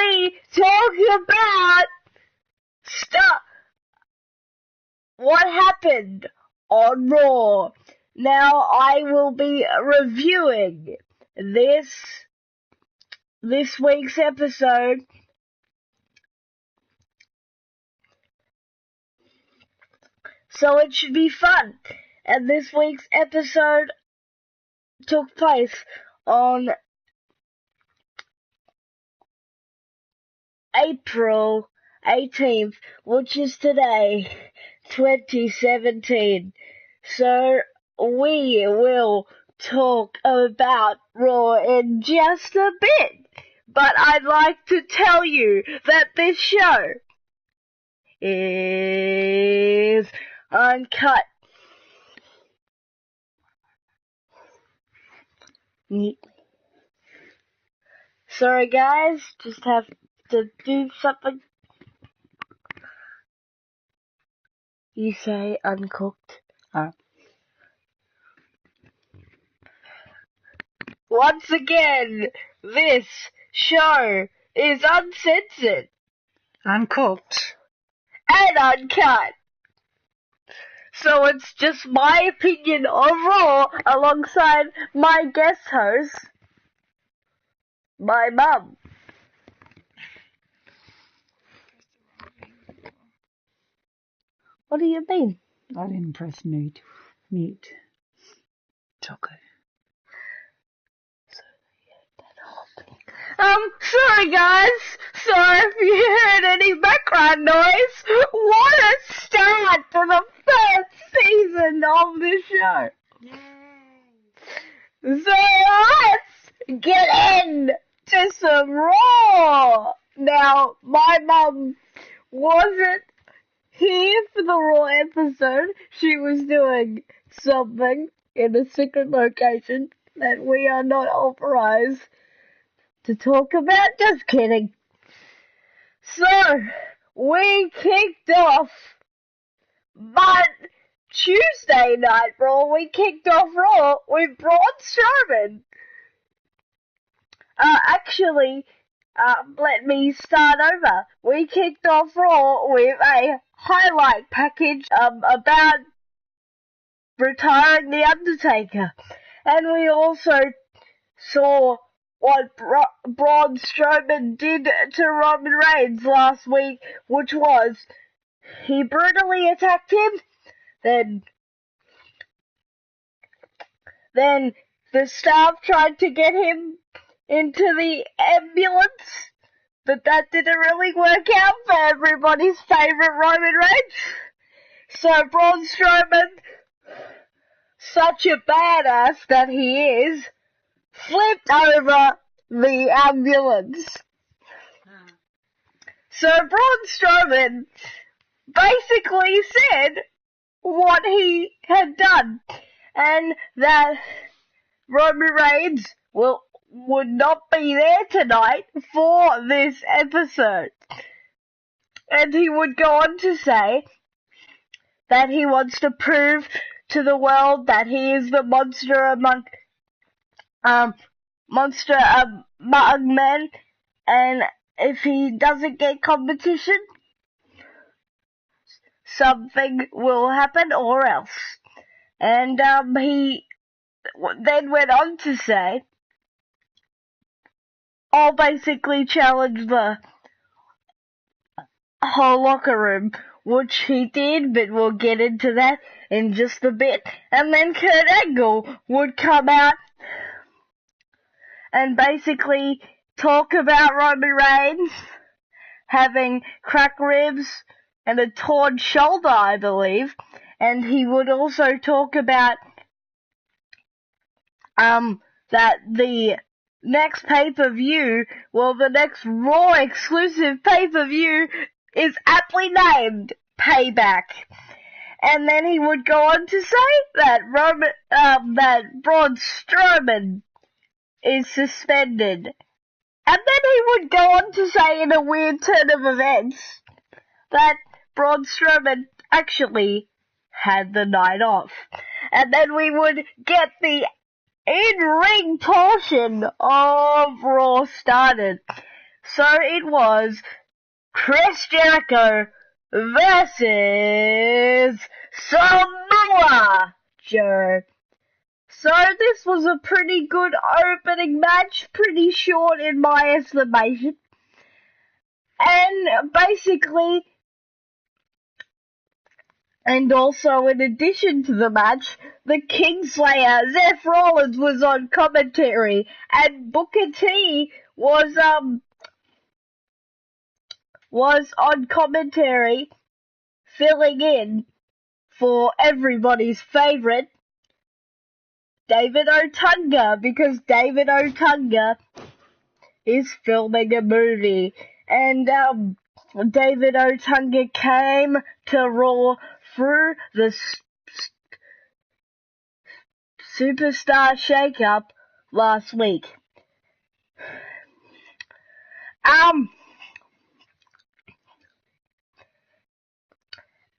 we talk about what happened on Raw. Now I will be reviewing this week's episode. So it should be fun. And this week's episode took place on April 18th, which is today, 2017. So we will talk about Raw in just a bit. But I'd like to tell you that this show is uncut. Sorry guys, just have to do something. You say uncooked. Once again, this show is uncensored, uncooked, and uncut. So it's just my opinion of Raw alongside my guest host, my mum. What do you mean? I didn't press mute. It's okay. Sorry guys. Sorry if you heard any background noise. What a start to the first season of the show. Yay. So let's get into some Raw. Now, my mum wasn't here for the Raw episode. She was doing something in a secret location that we are not authorized to talk about. Just kidding. So, we kicked off, but Tuesday night Raw, we kicked off Raw with Braun Strowman. Let me start over. We kicked off Raw with a highlight package about retiring The Undertaker. And we also saw what Braun Strowman did to Roman Reigns last week, which was he brutally attacked him, then the staff tried to get him into the ambulance, but that didn't really work out for everybody's favourite Roman Reigns. So Braun Strowman, such a badass that he is, flipped over the ambulance. So Braun Strowman basically said what he had done, and that Roman Reigns would not be there tonight for this episode. And he would go on to say that he wants to prove to the world that he is the monster among men, and if he doesn't get competition, something will happen or else. And he then went on to say, I'll basically challenge the whole locker room, which he did, but we'll get into that in just a bit. And then Kurt Angle would come out and basically talk about Roman Reigns having cracked ribs and a torn shoulder, I believe. And he would also talk about that the next pay-per-view, the next Raw exclusive pay-per-view is aptly named Payback. And then he would go on to say that Braun Strowman is suspended. And then he would go on to say, in a weird turn of events, that Braun Strowman actually had the night off. And then we would get the in-ring portion of Raw started. So it was Chris Jericho versus Samoa Joe. So this was a pretty good opening match, pretty short in my estimation. And basically, and also in addition to the match, the Kingslayer, Seth Rollins, was on commentary, and Booker T was on commentary, filling in for everybody's favourite, David Otunga, because David Otunga is filming a movie. And David Otunga came to Raw through the Superstar Shake-Up last week.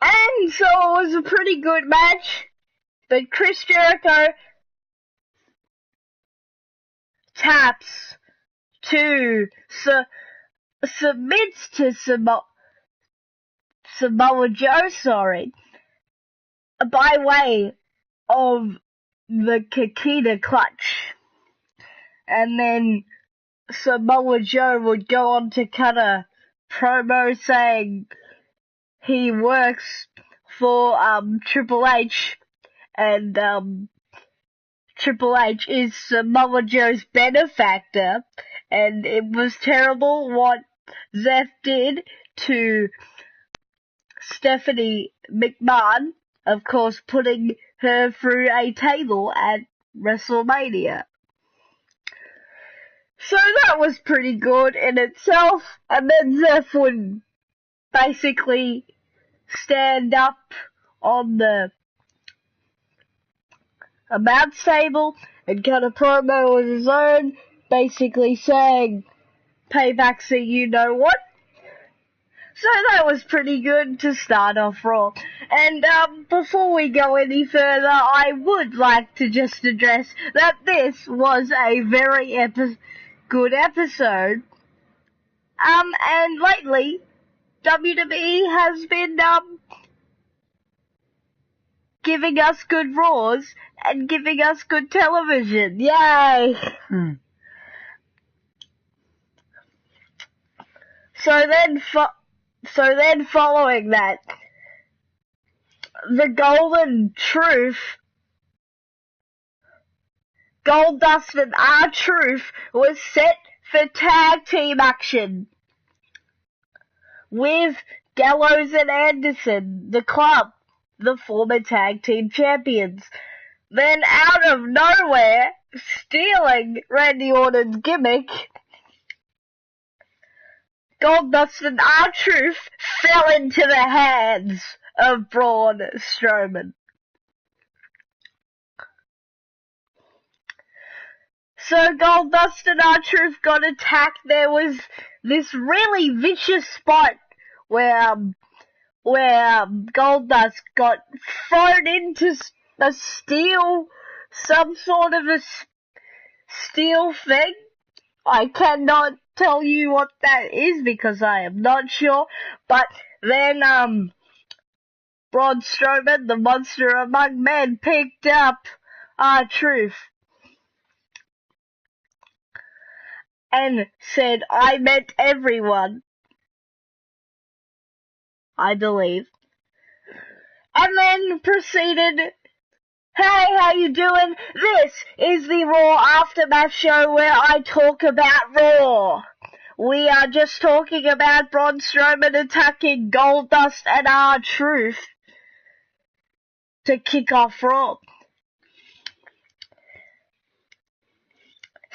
And so it was a pretty good match, but Chris Jericho taps to submits to Samoa Joe, by way of the Kikita clutch. And then Samoa Joe would go on to cut a promo saying he works for Triple H, and Triple H is Samoa Joe's benefactor, and it was terrible what Zeth did to Stephanie McMahon, of course putting her through a table at WrestleMania. So that was pretty good in itself, and then Zeth would basically stand up on the announce table and cut a promo of his own, basically saying, "Payback's a you-know-what." So that was pretty good to start off Raw. And before we go any further, I would like to just address that this was a very good episode. And lately, WWE has been giving us good Raws and giving us good television. Yay! So then following that, the Golden Truth, Goldust and R-Truth was set for tag team action with Gallows and Anderson, the Club, the former tag team champions. Then out of nowhere, stealing Randy Orton's gimmick, Goldust and R-Truth fell into the hands of Braun Strowman. So Goldust and R-Truth got attacked. There was this really vicious spot where Goldust got thrown into a steel, some sort of a steel thing. I cannot tell you what that is because I am not sure. But then Braun Strowman, the monster among men, picked up R-Truth and said, "I meant everyone," I believe. And then proceeded, "Hey, how you doing? This is the Raw Aftermath Show where I talk about Raw. We are just talking about Braun Strowman attacking Goldust and R-Truth to kick off Raw."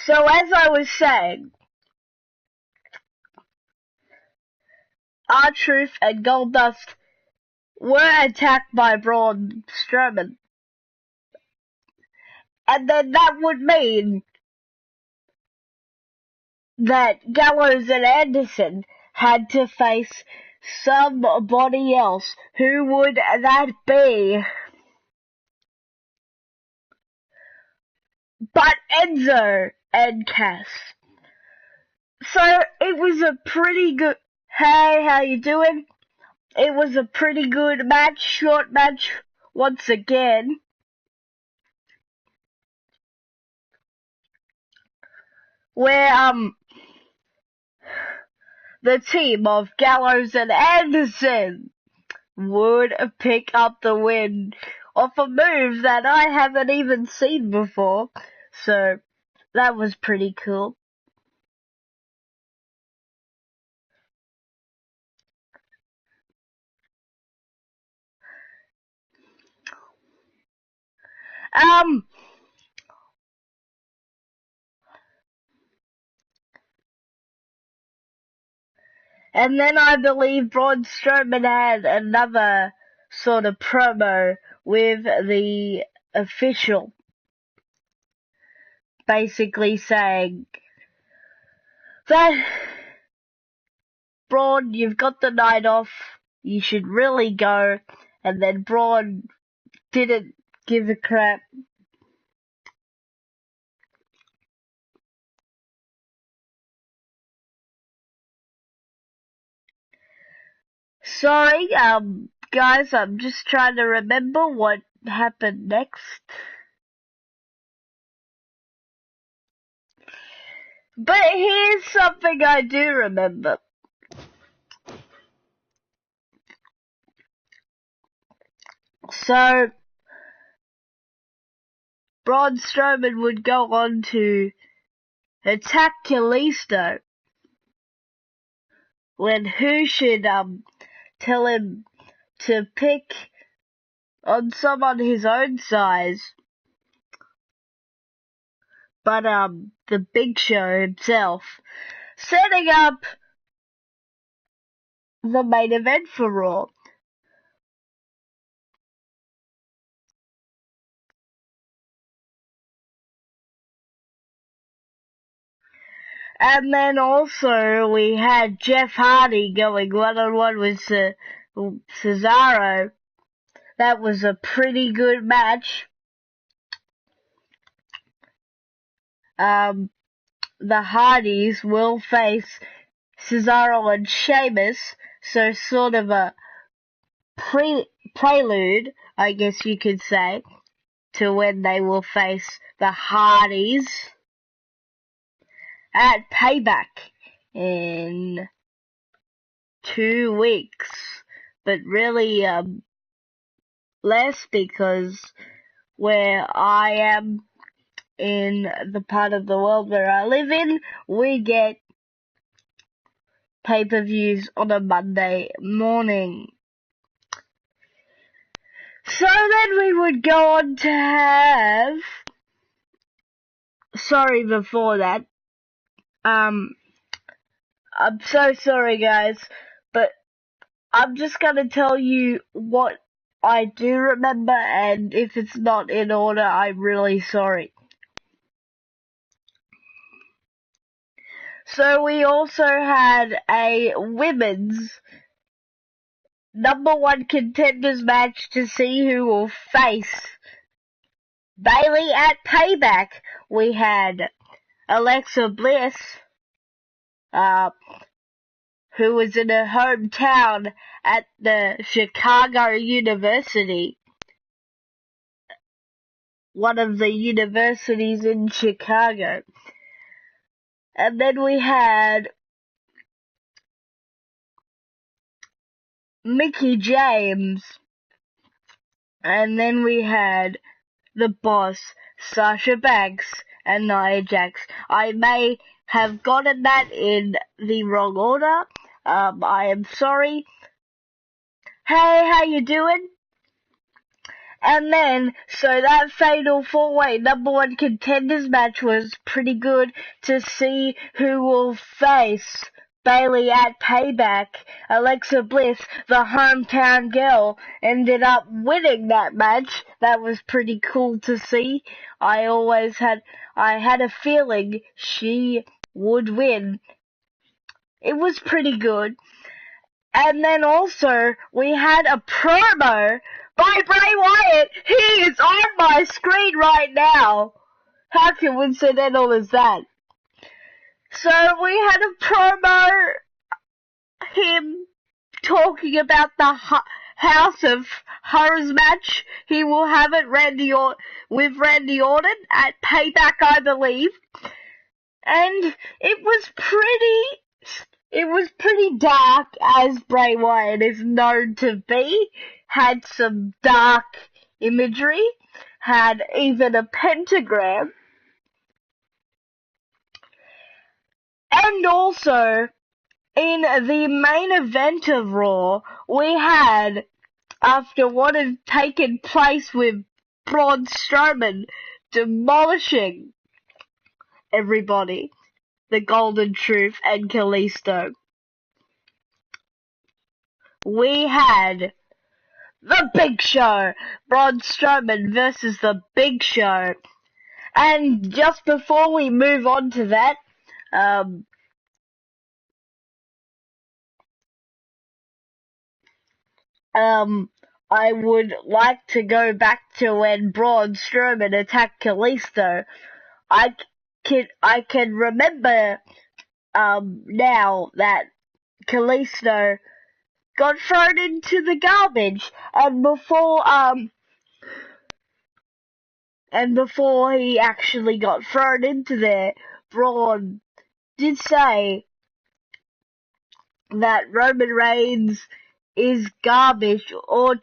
So as I was saying, R-Truth and Goldust were attacked by Braun Strowman. And then that would mean that Gallows and Anderson had to face somebody else. Who would that be? But Enzo and Cass. So it was a pretty good. Hey, how you doing? It was a pretty good match, short match once again. Where the team of Gallows and Anderson would pick up the win off a move that I haven't even seen before. So that was pretty cool. And then I believe Braun Strowman had another sort of promo with the official, basically saying that, Braun, you've got the night off, you should really go. And then Braun didn't give a crap. Sorry, guys, I'm just trying to remember what happened next. But here's something I do remember. So, Braun Strowman would go on to attack Kalisto when who should tell him to pick on someone his own size, but the Big Show himself, setting up the main event for Raw. And then also we had Jeff Hardy going one-on-one with Cesaro. That was a pretty good match. The Hardys will face Cesaro and Sheamus, so sort of a prelude, I guess you could say, to when they will face the Hardys at Payback in 2 weeks, but really less, because where I am in the part of the world where I live in, we get pay-per-views on a Monday morning. So then we would go on to have, sorry before that, I'm so sorry guys, but I'm just gonna tell you what I do remember, and if it's not in order, I'm really sorry. So we also had a women's #1 contenders match to see who will face Bayley at Payback. We had Alexa Bliss, who was in her hometown at the Chicago University, one of the universities in Chicago. And then we had Mickie James, and then we had the Boss, Sasha Banks, and Nia Jax. I may have gotten that in the wrong order. I am sorry. Hey, how you doing? And then, so that Fatal 4-Way #1 contenders match was pretty good to see who will face Bayley at Payback. Alexa Bliss, the hometown girl, ended up winning that match. That was pretty cool to see. I had a feeling she would win. It was pretty good. And then also, we had a promo by Bray Wyatt. He is on my screen right now. How coincidental is that? So we had a promo, him talking about the House of Horrors match he will have at with Randy Orton at Payback, I believe. And it was pretty dark, as Bray Wyatt is known to be. Had some dark imagery, had even a pentagram. And also, in the main event of Raw, we had, after what had taken place with Braun Strowman demolishing everybody, the Golden Truth and Kalisto, we had the Big Show, Braun Strowman versus the Big Show. And just before we move on to that, I would like to go back to when Braun Strowman attacked Kalisto. I can remember now that Kalisto got thrown into the garbage, and before he actually got thrown into there, Braun did say that Roman Reigns is garbage or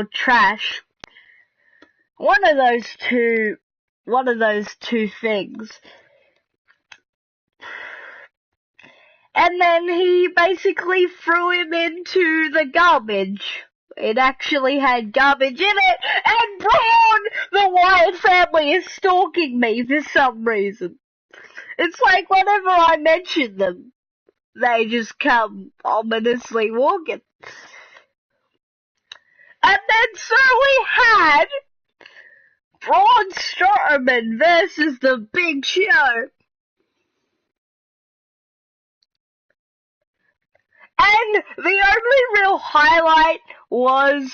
trash. One of those two things. And then he basically threw him into the garbage. It actually had garbage in it, and Braun, the Wyatt family, is stalking me for some reason. It's like whenever I mention them, they just come ominously walking. And then so we had Braun Strowman versus the Big Show. And the only real highlight was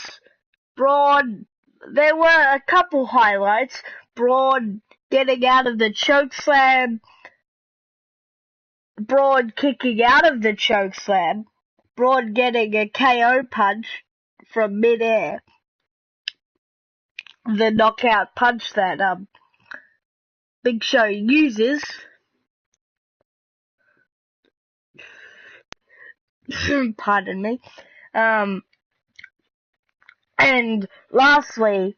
Braun. There were a couple highlights. Braun getting out of the chokeslam. Braun kicking out of the chokeslam. Braun getting a KO punch from midair. The knockout punch that Big Show uses. Pardon me. And lastly,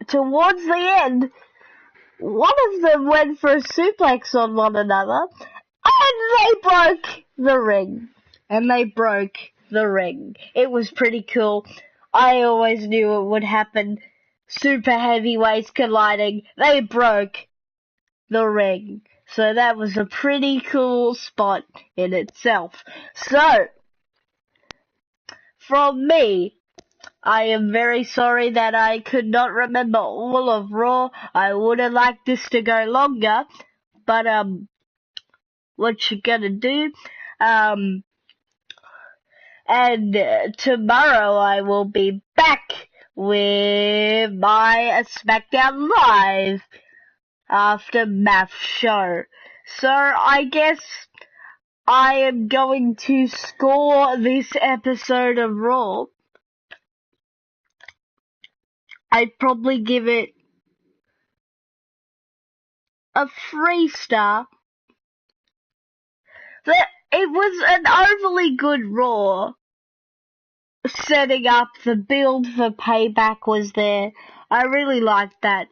towards the end, one of them went for a suplex on one another, and they broke the ring. It was pretty cool. I always knew it would happen. Super heavyweights colliding. They broke the ring. So that was a pretty cool spot in itself. So, from me, I am very sorry that I could not remember all of Raw. I would have liked this to go longer, but what you gonna do? And tomorrow I will be back with my SmackDown Live Aftermath Show. So I guess I am going to score this episode of Raw. I'd probably give it a 3-star. It was an overly good Raw. Setting up the build for Payback was there. I really liked that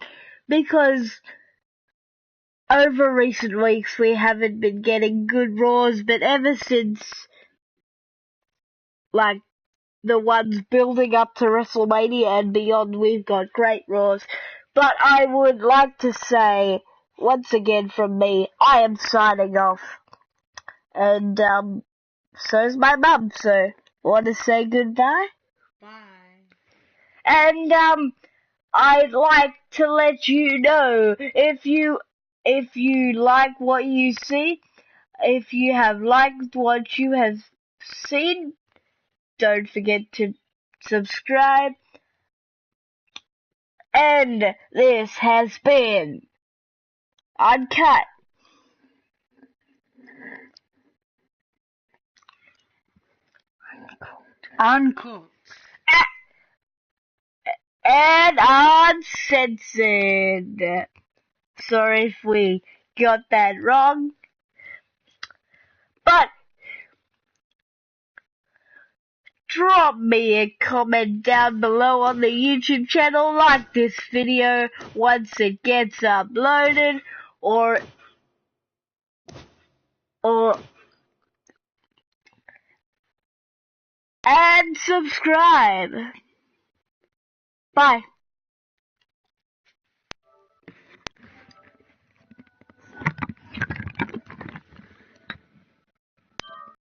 because over recent weeks we haven't been getting good Raws, but ever since like the ones building up to WrestleMania and beyond, we've got great Raws. But I would like to say, once again from me, I am signing off. And so's my mum, so want to say goodbye? Bye. And I'd like to let you know, if you like what you see, if you have liked what you have seen, don't forget to subscribe. And this has been Uncut Uncooked. And uncensored. Sorry if we got that wrong. But drop me a comment down below on the YouTube channel, like this video once it gets uploaded, or and subscribe. Bye.